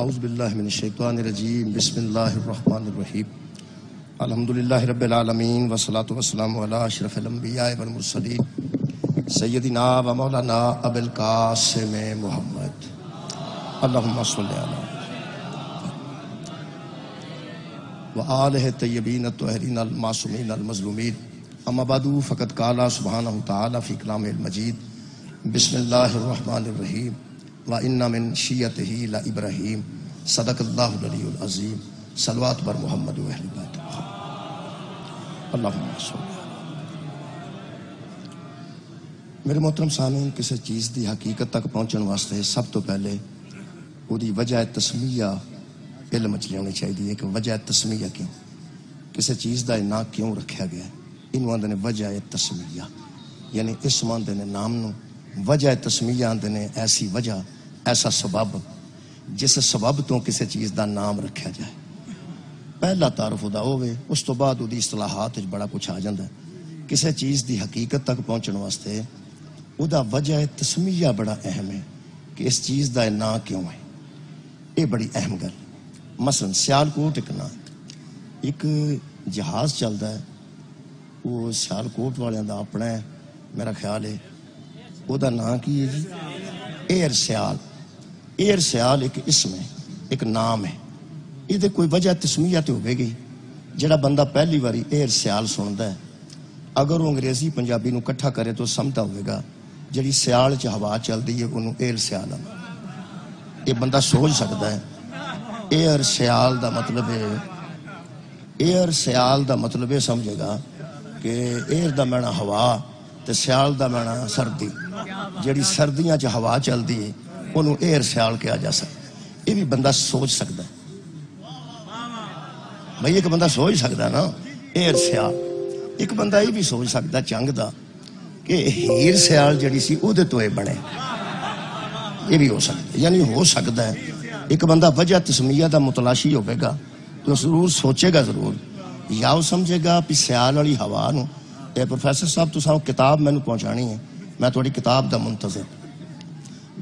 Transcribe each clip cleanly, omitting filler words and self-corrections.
اعوذ باللہ من الشیطان الرجیم بسم اللہ الرحمن الرحیم الحمدللہ رب العالمین والصلاة والسلام علی اشرف الانبیاء والمرسلین سیدنا و مولانا ابو القاسم محمد اللہم صلی علی وآلہ الطیبین الطاہرین المعصومین المظلومین اما بعد فقد قال سبحانہ تعالی فی کلامہ المجید بسم اللہ الرحمن الرحیم وَإِنَّ مِن شِيَّتِهِ لَإِبْرَاهِيمَ صدق اللہ العلی العظیم صلوات بر محمد و اہل بیت اللہم صلی میرے محترم سامعین، کسی چیز دی حقیقت تک پہنچن واسطے سب تو پہلے وہی وجہ تسمیہ علم چ لینی چاہیے کہ وجہ تسمیہ کیوں، کسی چیز دا نام کیوں رکھا گیا ہے۔ انہوں آندے نے وجہ تسمیہ، یعنی اسم آندے نے نام نو، وجہ تسمیہ آندے نے ایسی وجہ، ایسا سبب جس سبب تو کسی چیز دا نام رکھا جائے۔ پہلا تعارف دا ہوئے، اس تو بعد دی اصطلاحات بڑا کچھ آ جاندہ ہے۔ کسی چیز دی حقیقت تک پہنچن واسطے او دا وجہ تسمیہ بڑا اہم ہے کہ اس چیز دا نام کیوں ہے، یہ بڑی اہم گل۔ مثلا سیالکوٹ ایک نام، ایک جہاز چلتا ہے، وہ سیالکوٹ والے دا اپنا ہے، میرا خیال ہے وہ دا نام کی ہے جی ایئر سیال۔ ایئر سیال ایک اسم ہے، ایک نام ہے، یہ کوئی وجہ تسمیہ تو ہوئے گی۔ جڑا بندہ پہلی باری ایئر سیال سنتا ہے، اگر وہ انگریزی پنجابی نو کٹھا کرے تو سمجھتا ہوئے گا جڑی سیال چ ہوا چل دی ہے انہوں ایئر سیال آنا۔ یہ بندہ سوچ سکتا ہے ایئر سیال دا مطلب ہے، ایئر سیال دا مطلب ہے سمجھے گا کہ ایئر دا معنی ہوا تے سیال دا معنی سردی، جڑی سردیاں چ ہوا چل دی ہے انہوں ایئر سیال کیا جا سکتا۔ یہ بھی بندہ سوچ سکتا ہے بھئی، ایک بندہ سوچ سکتا ہے نا ایئر سیال۔ ایک بندہ یہ بھی سوچ سکتا ہے چنگ دا کہ ہیر سیال جڑی سی او دے تو بنے، یہ بھی ہو سکتا ہے، یعنی ہو سکتا ہے ایک بندہ وجہ تسمیہ دا متلاشی ہوئے گا تو ضرور سوچے گا، ضرور یا وہ سمجھے گا پی سیال والی ہوا نو۔ اے پروفیسر صاحب تو ساؤں کتاب میں نے پہنچانی ہے، میں تھوڑی کتاب دا منتظر،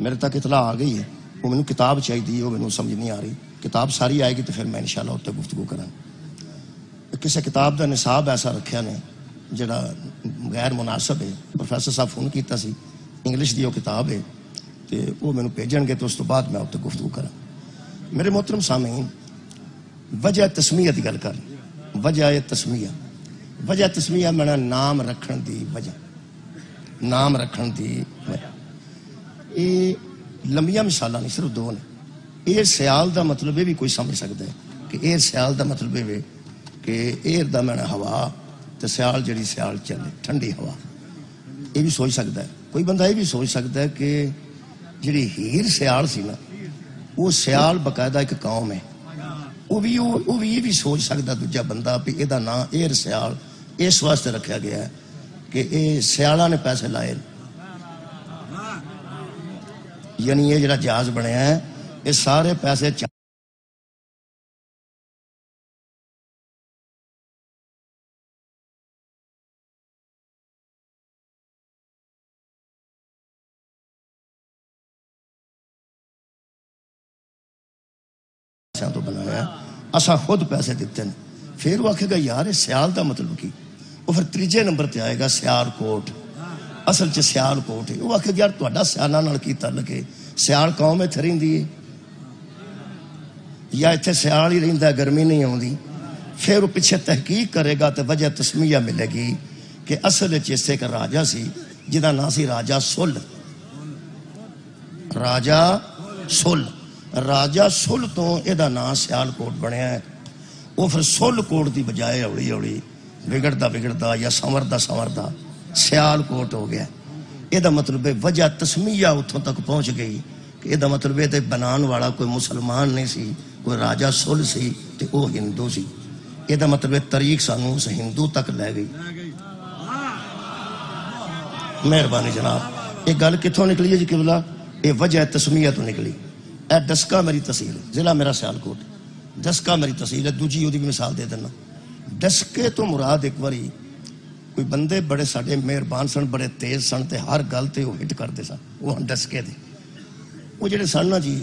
میرے تک اطلاع آ گئی ہے، وہ میں نے کتاب چاہیے، وہ میں نے سمجھ نہیں آ رہی، کتاب ساری آئے گی تو پھر میں انشاءاللہ ہوتے گفتگو کریں۔ کسی کتاب دا نصاب ایسا رکھیا نے جڑا غیر مناسب ہے، پروفیسر صاحب فون کیتا سی، انگلش دی وہ کتاب ہے تو وہ میں نے بھیجن گے تو اس تو بعد میں ہوتے گفتگو کریں۔ میرے محترم سامعین، وجہ تسمیہ دی گل کر، وجہ تسمیہ، وجہ تسمیہ میں نام رکھن دی وجہ، نام رکھن دی وجہ۔ یہ لمبیاں مثالاں نہیں، صرف دو نے۔ ایئر سیال دا مطلب یہ بھی کوئی سمجھ سکتا ہے کہ ایئر سیال دا مطلب یہ کہ ایئر دا میں ہوا تو سیال جڑی سیال چلے، ٹھنڈی ہوا، یہ بھی سوچ سکتا ہے۔ کوئی بندہ یہ بھی سوچ سکتا ہے کہ جڑی ہیر سیال سی نا، وہ سیال باقاعدہ ایک قوم ہے، وہ بھی یہ بھی سوچ سکتا دوجا بندہ بھی یہ نام ایئر سیال اس واسطے رکھا گیا ہے کہ یہ سیالاں نے پیسے لائے، یعنی یہ جڑا جہاز بنیا ہے یہ سارے پیسے تو بنایا، اسا خود پیسے دیتے ہیں۔ پھر وہ آکھے گا یار سیال دا مطلب کی، وہ پھر تیجے نمبر تے آئے گا سیال کوٹ، اصل چ سیال کوٹ ہے۔ وہ آکھے گا یار تہاڈا سیالاں نال کی تعلق ہے، سیال قوم اتھے رہندی ہے یا اتھے سیال ہی رہندا، گرمی نہیں آوندی؟ پھر وہ پیچھے تحقیق کرے گا تو وجہ تسمیہ ملے گی کہ اصل چ ایک راجا سی جہدا نام سی راجا سل، راجا سل، راجا سل تو یہ نام سیال کوٹ بنیا ہے۔ وہ پھر سل کوٹ دی بجائے اوڑی اوڑی بگڑتا بگڑتا یا سنوردا سنوردا سیال کوٹ ہو گیا۔ یہ مطلب ہے وجہ تسمیہ اتوں تک پہنچ گئی کہ یہ مطلب ہے بنان والا کوئی مسلمان نہیں سی، کوئی راجا سل سی تو وہ ہندو سی۔ یہ مطلب ہے طریق سانو اس ہندو تک لے گئی۔ مہربانی جناب، یہ گل کتوں نکلی ہے جی قبلہ؟ یہ وجہ تسمیہ تو نکلی۔ اے ڈسکا میری تحصیل ہے، ضلع میرا سیالکوٹ، ڈسکا میری تحصیل ہے۔ دوجی وہ بھی مثال دے دینا، ڈسکے تو مراد ایک باری کوئی بندے بڑے ساڈے مہربان سن، بڑے تیز سن تے ہر گل تے وہ ہٹ کرتے سن، وہ ڈسکے دے۔ وہ جڑے سن نا جی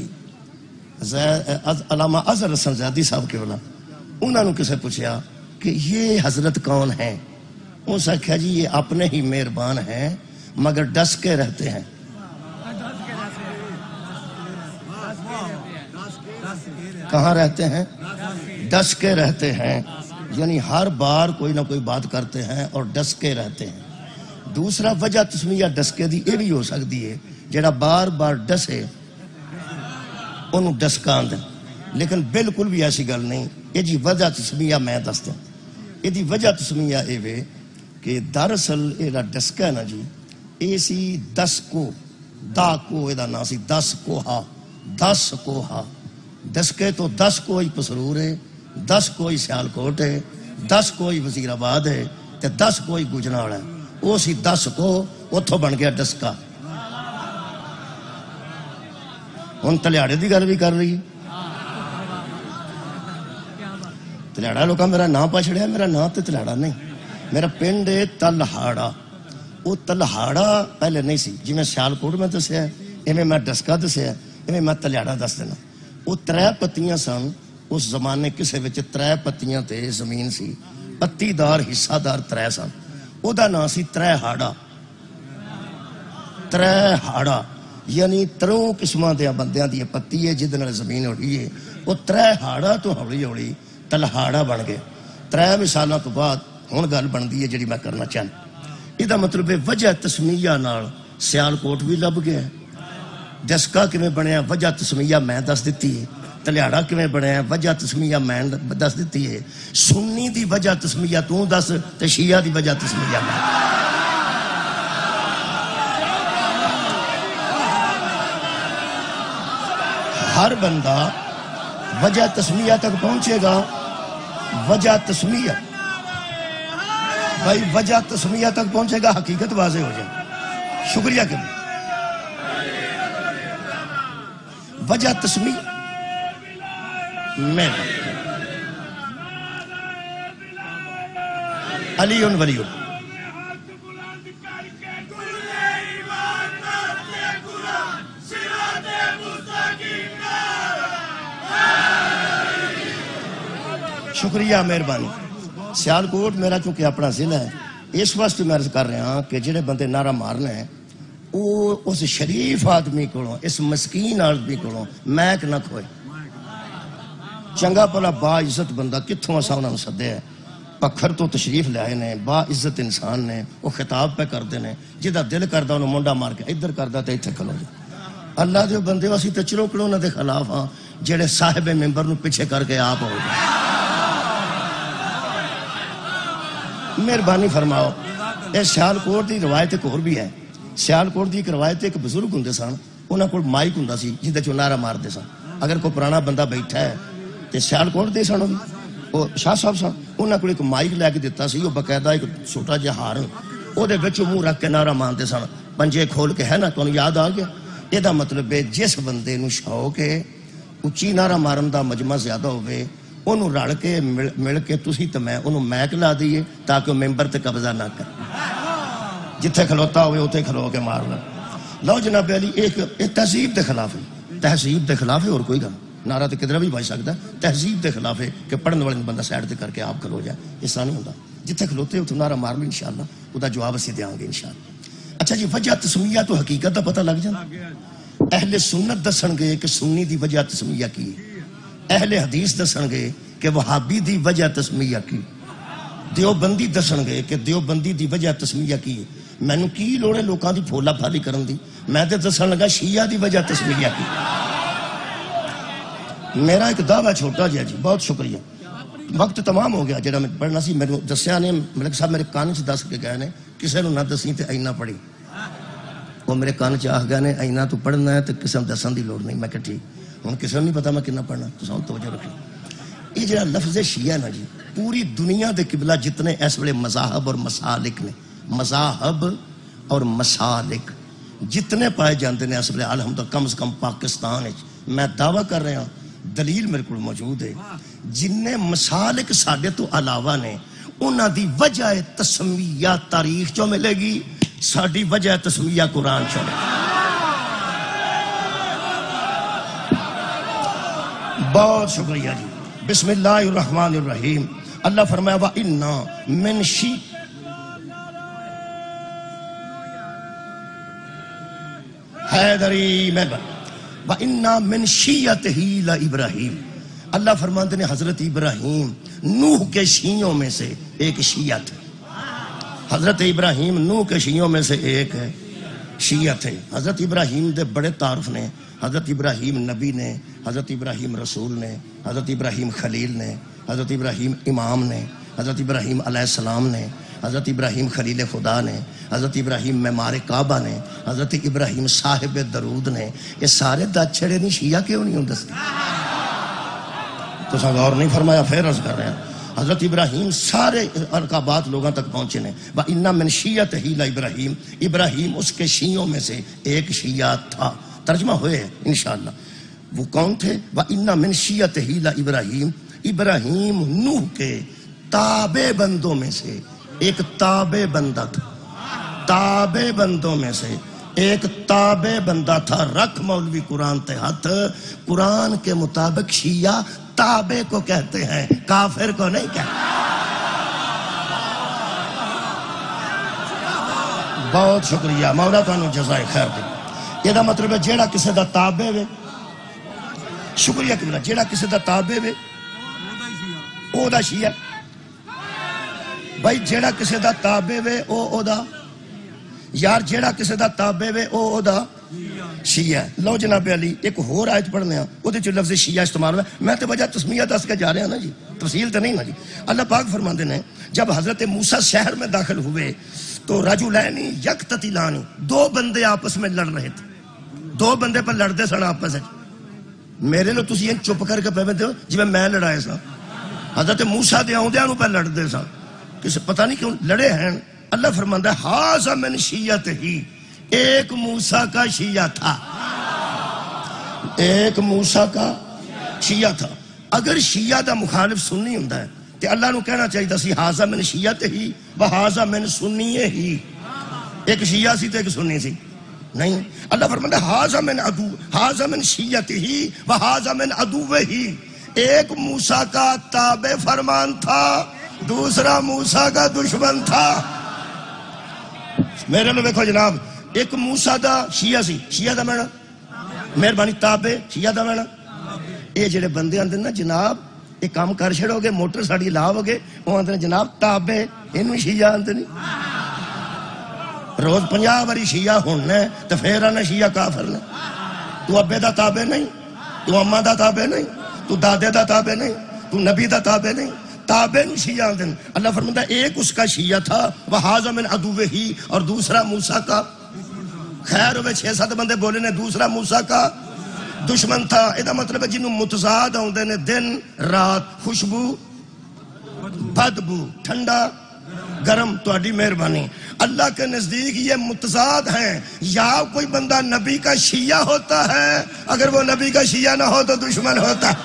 علامہ اظہر حسن زیادی صاحب کے بلا انہوں نے کسے پوچھا کہ یہ حضرت کون ہیں؟ اس نے کہا جی یہ اپنے ہی مہربان ہیں مگر ڈس کے رہتے ہیں. کہاں رہتے ہیں؟ ڈس کے رہتے ہیں، یعنی ہر بار کوئی نہ کوئی بات کرتے ہیں اور ڈس کے رہتے ہیں. دوسرا وجہ تسمیہ ڈسکے دی یہ بھی ہو سکتی ہے جڑا بار بار ڈسے انہوں ڈسکاں دیں، لیکن بالکل بھی ایسی گل نہیں. یہ جی وجہ تسمیہ میں دس دیں. یہ دی وجہ تسمیہ اے وے کہ دراصل یہ ڈسکا ہے نا جی یہ سی دس کو دا کو یہ نا سی دس کوہا، دس کوہا. دسکے تو 10 کوئی پسرور ہے، 10 کوئی سیالکوٹ ہے، 10 کوئی وزیر آباد ہے تے 10 کوئی گجرال ہے. وہ سی 10 کو اتھوں بن گیا ڈسکا. ہن تلیاڑے دی گل بھی کر رہی. تلیاڑا لوکاں میرا نام پا چھڑیا، میرا نام تے تلیاڑا نہیں، میرا پنڈ ہے تلہاڑا. وہ تلہاڑا پہلے نہیں سی، جی میں سیالکوٹ میں دسیا ہے ایویں میں ڈسکا دسیا ہے ایویں میں تلیاڑا دس دینا. وہ 3 پتیاں سن اس زمانے کسے وچ 3 پتیاں تے زمین سی، پتی دار حصہ دار 3 سن. او دا نام سی 3 ہاڑا. 3 ہاڑا یعنی 3 قسماں دے بندیاں دی پتی ہے جہدے نال زمین ہوئی ہے. وہ 3 ہاڑا تو ہولی ہولی تلہاڑا بن گئے. 3 مثالاں تو بعد ہن گل بندی ہے جڑی میں کرنا چاہنا. یہ دا مطلب ہے وجہ تسمیہ نال سیالکوٹ بھی لب گیا. ڈسکا کیویں بنیا وجہ تسمیہ میں دس دیتی ہے. تلیاڑا کیویں بنیا وجہ تسمیہ میں دس دیتی ہے. سنی دی وجہ تسمیہ تو دس تے شیعہ دی وجہ تسمیہ میں. ہر بندہ وجہ تسمیہ تک پہنچے گا. وجہ تسمیہ بھائی وجہ تسمیہ تک پہنچے گا حقیقت واضح ہو جائے. شکریہ کہ وجہ تسمیہ میں علی ولی شکریہ مہربانی. سیالکوٹ میرا چونکہ اپنا ضلع ہے اس واسطے میں عرض کر رہا ہوں کہ جڑے بندے نعرہ مارنے ہیں وہ اس شریف آدمی کو اس مسکین آدمی کو میک نہ کھوئے. چنگا پلا با عزت بندہ کتھوں اسا انہوں نے سدے ہے. پکھر تو تشریف لے آئے نے، با عزت انسان نے، وہ خطاب پہ کرتے ہیں جہاں دل کرتا انہوں منڈا مار کے ادھر کرتا تو اتنے کھلو جائے. اللہ دے بندے اسی تے چروکڑوں انہوں دے خلاف ہاں جڑے صاحب ممبر نو پیچھے کر کے آپ ہو جائے. مہربانی فرماؤ. یہ سیالکوٹ دی روایت ایک اور بھی ہے. سیالکوٹ دی ایک روایت ایک بزرگ ہوں سن، انہوں کو مائک ہوں سی جہاں چ نعرہ مارتے سن. اگر کوئی پرانا بندہ بیٹھا ہے تو سیالکوٹ دے سن وہ شاہ صاحب سن، انہوں کو ایک مائک لے کے دیتا سی. وہ باقاعدہ ایک چھوٹا جہا ہار وہ منہ رکھ کے نعرہ مارتے سن. پنجے کھول کے ہے نا تمہیں یاد آ گیا. یہ مطلب ہے جس بندے نو شوق ہے اچھی نعرہ مارن دا مجمع زیادہ ہوئے انہوں رل کے مل کے تسی تو میں انہوں میک لا دیئے تاکہ وہ ممبر تے قبضہ نہ کر. جتھے کھلوتا ہوئے اتھے کھلو کے مار لیں. لو جناب علی ایک تہذیب دے خلاف ہے. تہذیب دے خلاف ہے اور کوئی گل نعرہ تو کدھر بھی بج سکتا ہے. تہذیب دے خلاف ہے کہ پڑھنے والے بندہ سائڈ تے کر کے آپ کھلو جائے. اس طرح نہیں ہوتا. جتھے کھلوتے اتھے نعرہ مار لیں انشاءاللہ وہ دا جواب اسی دیاں گے انشاءاللہ. اچھا جی وجہ تسمیہ تو حقیقت دا پتہ لگ جائے. اہل سنت دسن گے کہ سنی دی وجہ تسمیہ کی. اہل حدیث دسن گے کہ وہابی دی وجہ تسمیہ کی. دیوبندی دسن گے کہ دیوبندی دی وجہ تسمیہ کی. میں نو کی لوڑے لوکاں دی پھولا پھالی کرن دی. میں تے دسن لگا شیعہ دی وجہ تسمیہ کی. میرا ایک دعویٰ چھوٹا جہا جی. بہت شکریہ. وقت تمام ہو گیا جڑا میں پڑھنا سی. میرے دسیا نے ملک صاحب میرے کان چ دس کے گئے نے کسے نو نہ دسی تے اینا پڑھی. وہ میرے کان چ آ گئے نے اینا تو پڑھنا ہے تو کسے دسن دی لوڑ نہیں. میں کہ ٹھیک ہوں کسے نہیں پتا میں کنا پڑھنا تو سن توجہ رکھیں. یہ جڑا لفظ شیعہ نا جی پوری دنیا دے قبلہ جتنے اس ویلے مذاہب اور مسالک نے مذاہب اور مسالک جتنے پائے جاندے نے اس ویلے الحمدللہ کم از کم پاکستان میں دعویٰ کر رہا ہوں دلیل میرے کو موجود ہے جن مسالک ساڈے تو علاوہ نے انہاں دی وجہ تسمیہ تاریخ چوں ملے گی. ساڈی وجہ تسمیہ قرآن چوں. بہت شکریہ جی. بسم اللہ الرحمن الرحیم. اللہ فرمایا وَإِنَّا مِن شِی حیدری میں وَإِنَّا مِن شِیَّتِهِ لَإِبْرَاہِیم. اللہ فرماتے ہیں حضرت ابراہیم نوح کے شیعوں میں سے ایک شیعہ تھے. حضرت ابراہیم نوح کے شیعوں میں سے ایک ہے شیعہ تھے. حضرت ابراہیم دے بڑے تعارف نے. حضرت ابراہیم نبی نے, حضرت ابراہیم رسول نے, حضرت ابراہیم خلیل نے, حضرت ابراہیم امام نے, حضرت ابراہیم علیہ السلام نے, حضرت ابراہیم خلیل خدا نے, حضرت ابراہیم معمار کعبہ نے, حضرت ابراہیم صاحب درود نے. یہ سارے دت چھڑے نہیں, شیعہ کیوں نہیں ہوں دس تو غور نہیں فرمایا. پھر عرض کر رہے ہیں حضرت ابراہیم سارے القابات لوگوں تک پہنچے نے. وَإِنَّا مِن شِیَّتِهِ لَإِبْرَاہِیم. ابراہیم اس کے شیعوں میں سے ایک شیعہ تھا. ترجمہ ہوئے انشاءاللہ. وہ کون تھے؟ وَإِنَّا مِن شِیَّتِهِ لَإِبْرَاہِیم. ابراہیم نوح کے تابع بندوں میں سے ایک تابع بندہ تھا. تابع بندوں میں سے ایک تابع بندہ تھا. رکھ مولوی قرآن تے ہاتھ. قرآن کے مطابق شیعہ تابع کو کہتے ہیں, کافر کو نہیں کہتے. بہت شکریہ مولا تانوں جزائے خیر دے. یہ مطلب ہے جیڑا کسی دا تابع وے, شکریہ کہ جیڑا کسی دا تابع وے او دا شیعہ. بھائی جیڑا کسی دا تابع وے او دا یار, جیڑا کسی دا تابع وے او دا شیعہ. لو جناب علی ایک اور آیت پڑھنے ہیں, وہ جو لفظ شیعہ استعمال ہوا ہے. میں تو وجہ تسمیہ دس کے جا رہے ہیں نا جی, تفصیل تو نہیں نا جی. اللہ پاک فرماتے ہیں جب حضرت موسیٰ شہر میں داخل ہوئے تو رجلین یقتتلان, دو بندے آپس میں لڑ رہے تھے. دو بندے پر لڑتے سن آپس میں. میرے لو تسی یہ چپ کر کے پہ دے جی میں لڑائے سا. حضرت موسیٰ دے آؤندیاں نو پہ لڑتے سا, کسی پتہ نہیں کیوں لڑے ہیں. اللہ فرماتا ہے ھذا من شیعتہ, ایک موسیٰ کا شیعہ تھا. ایک موسیٰ کا شیعہ تھا. اگر شیعہ دا مخالف سنی ہوندا ہے تے اللہ نو کہنا چاہیے سی ھذا من شیعتہ و ھذا من سنیہ. ایک شیعہ سی تے ایک سنی سی نہیں. اللہ فرماتا ہے ھذا من عدو, ھذا من شیعتہ و ھذا من عدوہ. ایک موسیٰ کا تابع فرمان تھا, دوسرا موسیٰ کا دشمن تھا. میرے لو دیکھو جناب, ایک موسیٰ دا شیعہ سی, شیعہ دا مینا مہربانی تابع, شیعہ دا مینا. یہ جڑے بندے آندے نا جناب ایک کام کر چھڑو گے, موٹر ساڑی لاؤ گے, وہ آندے جناب تابع, انہوں شیعہ آندے نہیں. روز 50 باری شیعہ ہونا ہے تو پھر آنا شیعہ کافر نے. تو ابے دا تابع نہیں, تو اماں دا تابع نہیں, تو دادے دا تابع نہیں, تو نبی دا تابع نہیں, تابع شیعہ دن. اللہ فرماتا ہے ایک اس کا شیعہ تھا وَھَذَا مِنْ عَدُوِّهِ, اور دوسرا موسیٰ کا. خیر ہوئے 6-7 بندے بولے نے دوسرا موسیٰ کا دشمن تھا. یہ مطلب ہے جنہوں متضاد ہوندے نے دن رات, خوشبو بدبو, ٹھنڈا گرم. تہاڈی مہربانی. اللہ کے نزدیک یہ متضاد ہیں. یا کوئی بندہ نبی کا شیعہ ہوتا ہے, اگر وہ نبی کا شیعہ نہ ہو تو دشمن ہوتا ہے.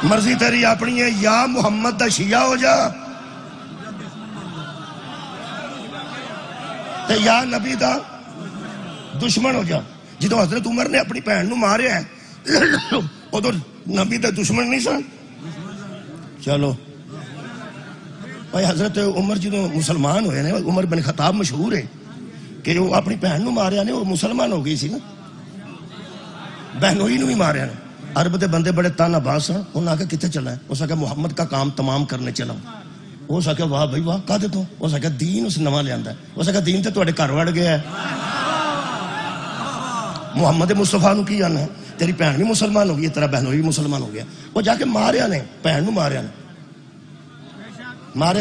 مرضی تیری اپنی ہے, یا محمد دا شیعہ ہو جا تے یا نبی دا دشمن ہو جا. جدو حضرت عمر نے اپنی بہن نو ماریا ہے ادھر نبی دا دشمن نہیں سن. چلو بھائی حضرت عمر جدو مسلمان ہوئے نے, عمر بن خطاب مشہور ہے کہ وہ اپنی بہن نو ماریا نے, وہ مسلمان ہو گئی سی نا, بہنوئی نو ہی ماریا نے. عرب دے بندے بڑے تانا باز ہیں. انہوں نے آکے کتے چلا ہے؟ اس نے کہا محمد کا کام تمام کرنے چلا ہوں. اس نے کہا واہ بھائی واہ, کہا دیتا ہوں. اس نے کہا دین اس نواں لے آندا ہے. اس نے کہا دین تے تواڈے گھر وڑ گیا ہے. محمد مصطفیٰ نو کی جانا ہے, تیری بہن بھی مسلمان ہو گئی, تیرا بہنوئی بھی مسلمان ہو گیا. وہ جا کے ماریا نے, بہن نو ماریا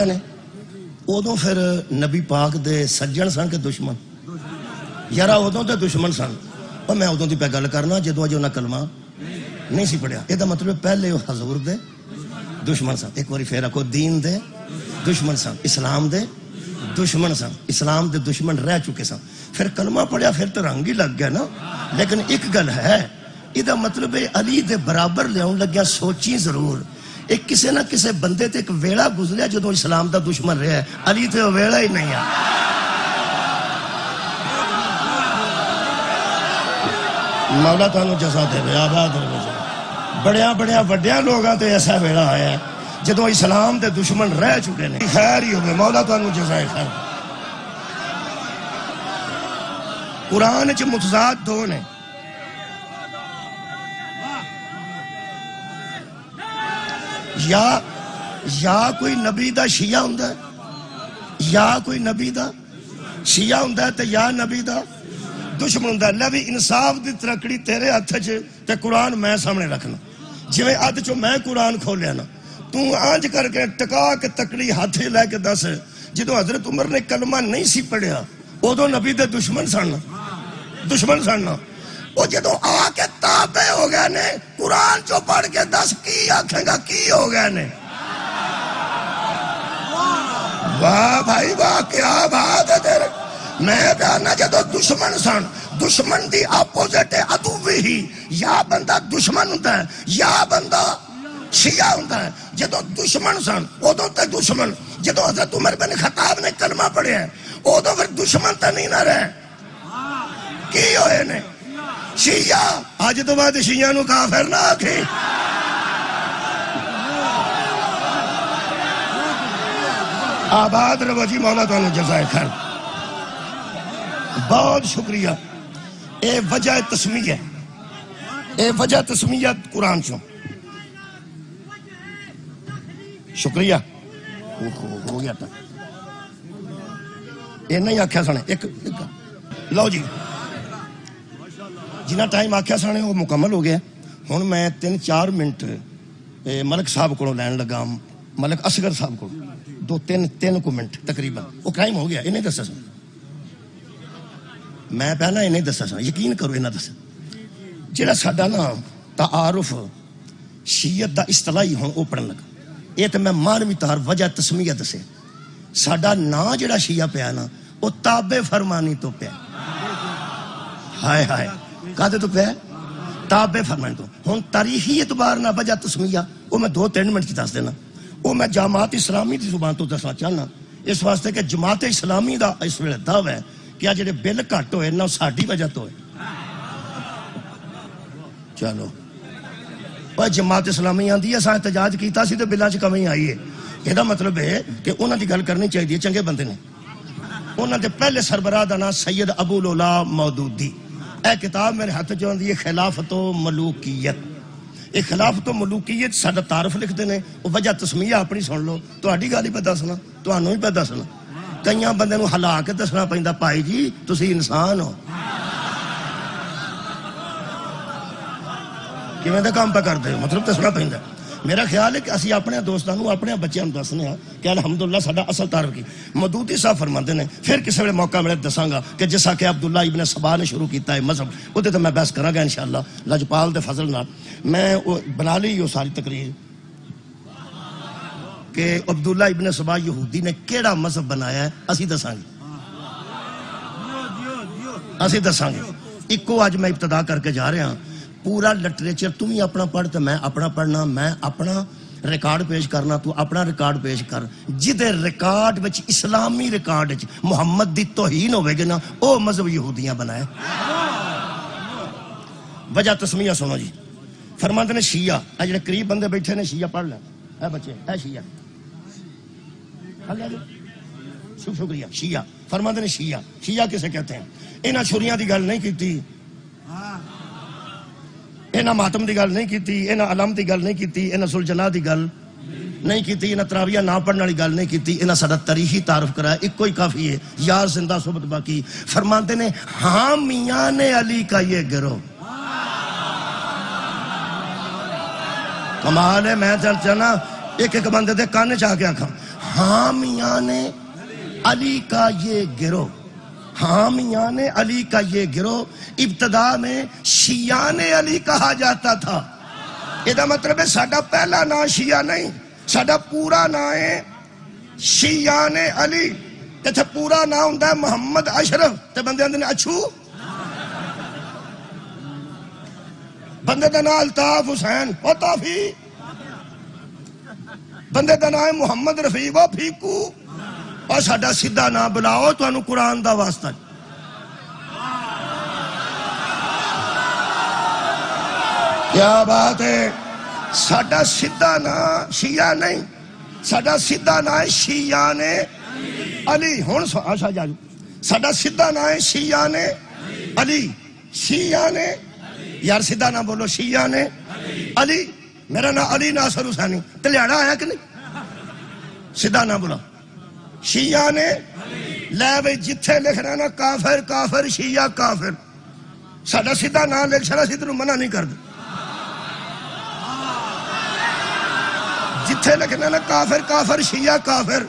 نے. ادو پھر نبی پاک دے سجن سن کے دشمن, یارا ادو تے دشمن سن. اور میں ادو دی پہ گل کرنا جدو اج انہاں کلمہ نہیں سی پڑھیا. یہ مطلب پہلے وہ حضور دے دشمن سن. ایک باری پھر آکو دین دے دشمن سن, اسلام دے دشمن سن, اسلام دے دشمن رہ چکے سن. پھر کلمہ پڑھیا پھر تو رنگ ہی لگ گیا نا. لیکن ایک گل ہے, یہ مطلب علی دے برابر لیاؤں لگیا, سوچی ضرور. ایک کسی نہ کسی بندے تے ایک ویڑا گزریا جدو اسلام دا دشمن رہا ہے, علی تے وہ ویڑا ہی نہیں ہے. مولا تانوں جزا دے, آباد رہے. بڑیا بڑیا وڈیا لوگاں تے ایسا ویلا آیا ہے جدو اسلام دے دشمن رہ چکے نے. خیر ہی ہوئے مولا تانوں جزائے خیر. قرآن چ متضاد دو نے. یا کوئی نبی دا شیعہ ہوندا ہے, یا کوئی نبی دا شیعہ ہوندا ہے تے یا نبی دا دشمن ہوندا ہے. لے بھی انصاف دی ترکڑی تیرے ہاتھ چ تے قرآن میں سامنے رکھنا. جویں اد چو میں قرآن کھولیا نا, تو آنج کر کے ٹکا کے تکڑی ہاتھ لے کے دس, جدو حضرت عمر نے کلمہ نہیں سی پڑھیا ادو نبی دے دشمن سن, دشمن سن. وہ جدو آ کے تابع ہو گئے نے قرآن چو پڑھ کے دس کی آکھیں گا کی ہو گئے نے. واہ بھائی واہ, کیا بات ہے تیرے. میں کہنا جدو دشمن سن, دشمن دی اپوزٹ ہے عدو ہی. یا بندہ دشمن ہوتا ہے یا بندہ شیعہ ہوتا ہے. جدو دشمن سن ادو تے دشمن, جدو حضرت عمر بن خطاب نے کلمہ پڑھیا ادو پھر دشمن تے نہیں نہ رہے. کی ہوئے نے شیعہ. آج تو بعد شیعہ نو کافر نہ آکھی. آباد رہو جی, مولا تانوں جزائے خیر. بہت شکریہ. اے وجہ تسمیہ, اے وجہ تسمیہ قرآن چوں. شکریہ ہو گیا تھا. یہ نہیں آکھیا سنے ایک لو جی, جنہ ٹائم آکھیا سنے وہ مکمل ہو گیا. ہن میں 3-4 منٹ ملک صاحب کو لین لگا, ملک اصغر صاحب کو 2-3 کو منٹ تقریباً. وہ ٹائم ہو گیا, انہیں دسا سن میں پہلا انہیں دسا سن, یقین کرو انہیں دسا. جہاں ساڈا نا تعارف شیعت دا اصطلاحی ہوں وہ پڑھن لگا. یہ تو میں مانوی طور وجہ تسمیہ دسے. ساڈا نا جڑا شیعہ پیا نا وہ تابع فرمانی تو پیا. ہائے ہائے کہتے تو پیا تابع فرمانی تو. ہوں تاریخی اعتبار نہ وجہ تسمیہ وہ میں 2-3 منٹ کی دس دینا. وہ میں جماعت اسلامی دی زبان تو دسنا چاہنا اس واسطے کہ جماعت اسلامی دا اس ویلے دعویٰ ہے کہ جڑے بل گھٹ ہوئے نہ ساڈی وجہ تو ہے. چلو جماعت اسلامی آندی ہے اساں احتجاج کیتا سی تے بلاں چ کمی آئی ہے. یہ مطلب ہے کہ انہاں دی گل کرنی چاہیے, چنگے بندے نے. انہاں دے پہلے سربراہ دا نام سید ابو العلا مودودی. اے کتاب میرے ہاتھ چ آندی ہے خلافت و ملوکیت. یہ خلافت و ملوکیت ساڈا تعارف لکھتے ہیں. وہ وجہ تسمیہ اپنی سن لو, تہاڈی گل ہی پہ دسنا, تہانوں ہی پہ دسنا. کئیاں بندے نوں ہلا کے دسنا پیندا بھائی جی تسی انسان ہو. کیویں دا کام پہ کرتے ہو مطلب دسنا پیندا. میرا خیال ہے کہ اسی اپنے دوستانوں اپنے بچیاں نوں دسنے ہاں کہ الحمدللہ ساڈا اصل تعارف کی. مودودی صاحب فرماندے نے, پھر کسی ویلے موقع ملے دساں گا کہ جسا کہ عبداللہ ابن سبا نے شروع کیتا ہے مذہب, وہ تو میں بحث کراں گا انشاءاللہ لجپال دے فضل نال. میں بنا لی وہ ساری تقریر کہ عبداللہ ابن سبا یہودی نے کیڑا مذہب بنایا ہے اسی دساں گے, اسی دساں گے. ایکو اج میں ابتدا کر کے جا رہا ہاں. پورا لٹریچر تم ہی اپنا پڑھ تو میں اپنا پڑھنا, میں اپنا ریکارڈ پیش کرنا تو اپنا ریکارڈ پیش کر. جدے ریکارڈ وچ اسلامی ریکارڈ وچ محمد دی توہین ہوے گی نا او مذہب یہودیاں بنائے. وجہ تسمیہ سنو جی. فرماندے نے شیعہ, اے جڑے قریب بندے بیٹھے نے شیعہ پڑھ لیں. اے بچے اے شیعہ شکریہ. شیعہ فرماندے نے شیعہ, شیعہ کسے کہتے ہیں؟ انہاں چھریاں دی گل نہیں کیتی, انہاں ماتم دی گل نہیں کیتی, انہاں علم دی گل نہیں کیتی, انہاں سلجنا دی گل نہیں کیتی, انہاں تراویہ نہ پڑھنے والی گل نہیں کیتی. انہاں ساڈا تاریخی تعارف کرایا, ایک ہی کافی ہے, یار زندہ صحبت باقی. فرماندے نے حامیان علی کا یہ گروہ. کمال ہے. میں چلنا ایک ایک بندے دے کان چاہ کے آکھاں حامیان علی کا یہ گروہ. حامیان علی کا یہ گروہ ابتدا میں شیعان علی کہا جاتا تھا. یہ مطلب ہے ساڈا پہلا نام شیعہ نہیں, ساڈا پورا نام ہے شیعان علی. تے پورا نام ہوندا ہے محمد اشرف, تے بندے آندے نے اچھو. بندے دا نام الطاف حسین او طافی, بندے دا نام ہے محمد رفیع او پھیکو. اور ساڈا سیدھا نام بلاؤ تانوں قرآن دا واسطہ. کیا بات ہے. ساڈا سیدھا نام شیعہ نہیں، ساڈا سیدھا نام ہے شیعان علی. ہن اچھا جاجو ساڈا سیدھا نام ہے شیعان علی. شیعان یار سیدھا نام بولو، شیعان علی. میرا نام علی ناصر حسینی. تلیاڑا آیا کہ نہیں؟ سیدھا نام بولا شیعہ نے. لے بھئی جتھے لکھنا نا کافر کافر شیعہ کافر، ساڈا سیدھا نام لکھ چھڑا، سی تینوں منع نہیں کر دے. جتھے لکھنا نا کافر کافر شیعہ کافر،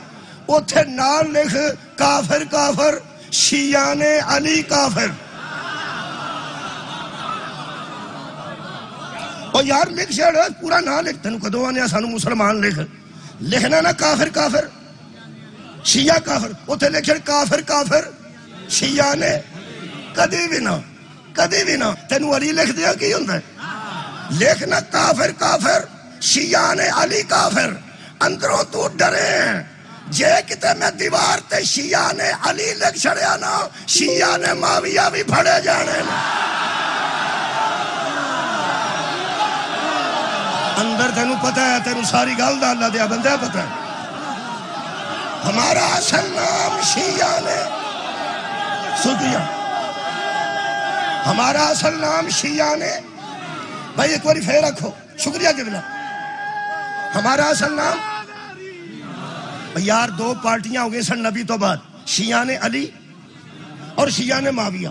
اوتھے نال لکھ کافر کافر شیعہ نے علی کافر. او یار لکھ چھڑ پورا نام لکھ. تینوں کدوں آنے سانو مسلمان لکھ. لکھنا نا کافر کافر شیعہ کافر، اوتھے لکھ کافر کافر شیعہ نے. کدی بھی نہ کدی بھی نہ. تینوں علی لکھ دیا کی ہوندا ہے؟ لکھنا کافر کافر شیعہ نے علی کافر. اندروں تو ڈرے ہیں جے کتے میں دیوار تے شیعہ نے علی لکھ چھڑیا نا، شیعہ نے معاویہ بھی پھڑے جانے نا. اندر تینوں پتہ ہے، تینوں ساری گل دا اللہ دیا بندہ پتہ ہے. ہمارا اصل نام شیعہ نے شکریہ، ہمارا اصل نام شیعہ نے. بھائی ایک باری پھر رکھو، شکریہ جبلا. ہمارا اصل نام یار دو پارٹیاں ہو گئی سن نبی تو بعد، شیعہ نے علی اور شیعہ نے معاویہ.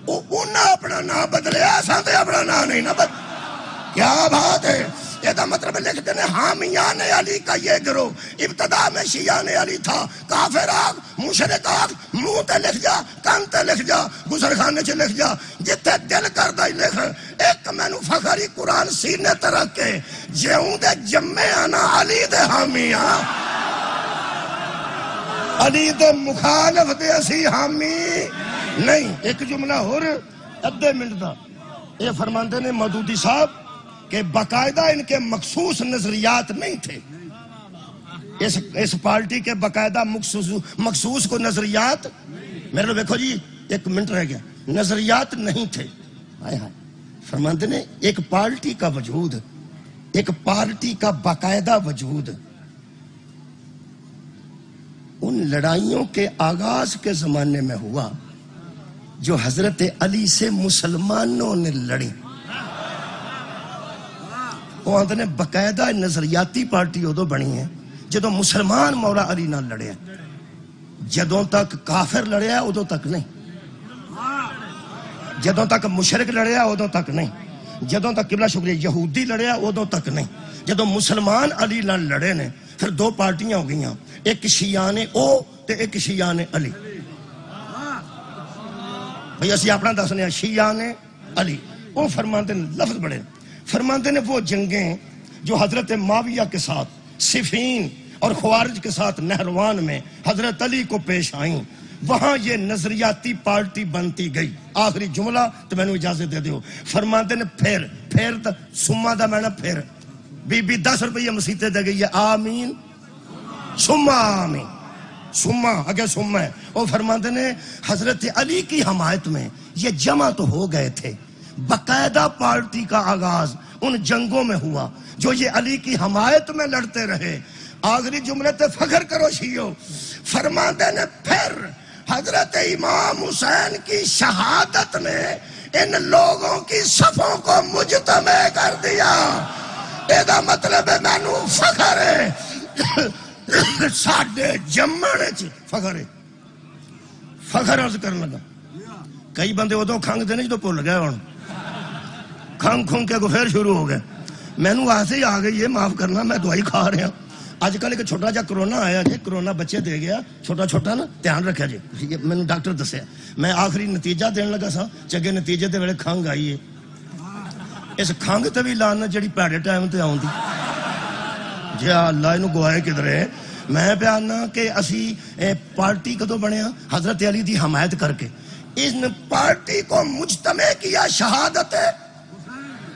انہاں اپنا نام بدلیا، اساں تے اپنا نام نہیں نہ بدل. کیا بات ہے! یہ دا مطلب لکھتے ہیں حامیان علی کا یہ گروہ ابتدا میں شیعان علی تھا. کافر آگ مشرک آگ منہ تے لکھ جا، کان تے لکھ جا، گزر خانے چ لکھ جا، جتے دل کردہ ہی لکھ. ایک مینو فخری قرآن سینے تے رکھ کے جیوں دے جمے آنا علی دے حامی آ، علی دے مخالف دے اسی حامی نہیں. ایک جملہ ہور ادھے منٹ دا. یہ فرماندے نے مودودی صاحب کہ باقاعدہ ان کے مخصوص نظریات نہیں تھے. اس پارٹی کے باقاعدہ مخصوص کو نظریات، میرے لوگ دیکھو جی ایک منٹ رہ گیا، نظریات نہیں تھے. فرماندے نے ایک پارٹی کا وجود، ایک پارٹی کا باقاعدہ وجود ان لڑائیوں کے آغاز کے زمانے میں ہوا جو حضرت علی سے مسلمانوں نے لڑی. وہ آندھنے باقاعدہ نظریاتی پارٹی ادو بنی ہے جدو مسلمان مولا علی نہ لڑے. جدوں تک کافر لڑے ادو تک نہیں، جدوں تک مشرک لڑے ادو تک نہیں، جدوں تک قبلہ شکریہ یہودی لڑے ادو تک نہیں. جدو مسلمان علی نہ لڑے نے پھر دو پارٹیاں ہو گئیاں، ایک شیعان او تے ایک شیعان علی. بھئی اسی اپنا دسنے ہیں شیعان علی. وہ فرماتے ہیں لفظ بڑے، فرماتے ہیں وہ جنگیں جو حضرت معاویہ کے ساتھ صفین اور خوارج کے ساتھ نہروان میں حضرت علی کو پیش آئیں، وہاں یہ نظریاتی پارٹی بنتی گئی. آخری جملہ تو میں نے اجازت دے دیو. فرماتے ہیں پھر تا سمہ دا میں نے پھر بی بی 10 روپیہ مسیطے دے گئی ہے، آمین سمہ آمین سمہ اگر سمہ ہے. وہ فرماتے ہیں حضرت علی کی حمایت میں یہ جمع تو ہو گئے تھے، باقاعدہ پارٹی کا آغاز ان جنگوں میں ہوا جو یہ علی کی حمایت میں لڑتے رہے. آخری جملے تے فخر کرو شیعو. فرماتے ہیں پھر حضرت امام حسین کی شہادت نے ان لوگوں کی صفوں کو مجتمع کر دیا. ایدہ مطلب ہے میں نو فخر ہے ساڑھے جمعنے چی فخر ہے. فخر عرض کرنے لگا. کئی بندے وہ تو کھانگ دینے جو پول گئے ہوں کھانگ کھونگ کے کو پھر شروع ہو گئے. میں نو آسے ہی آگئی یہ معاف کرنا میں دعائی کھا رہا ہوں. آج کل ایک چھوٹا جا کرونا آیا جی، کرونا بچے دے گیا چھوٹا چھوٹا نا، دھیان رکھا جی. میں نے ڈاکٹر دسیا، میں آخری نتیجہ دین لگا سا چگے نتیجے دے ویلے کھانگ آئی ہے. اس کھانگ تے بھی لانا جڑی پیڑے ٹائم تے آؤں دی جی اللہ انہوں گوائے کدھر ہے. میں پیانا کہ اسی پارٹی کدو بنے حضرت علی دی حمایت کر کے اس پارٹی کو مجتمع کیا. شہادت ہے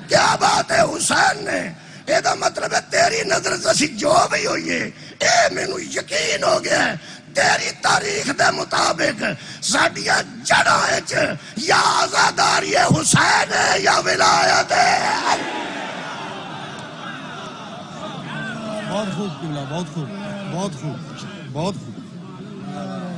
کیا بات ہے حسین نے. یہ مطلب ہے تیری نظر سے جو بھی ہوئی ہے اے میں نو یقین ہو گیا ہے تیری تاریخ دے مطابق ساڑیاں جڑا ہے یا آزاداری حسین ہے یا ولایت ہے. بہت خوب قبلہ، بہت خوب، بہت خوب، بہت خوب.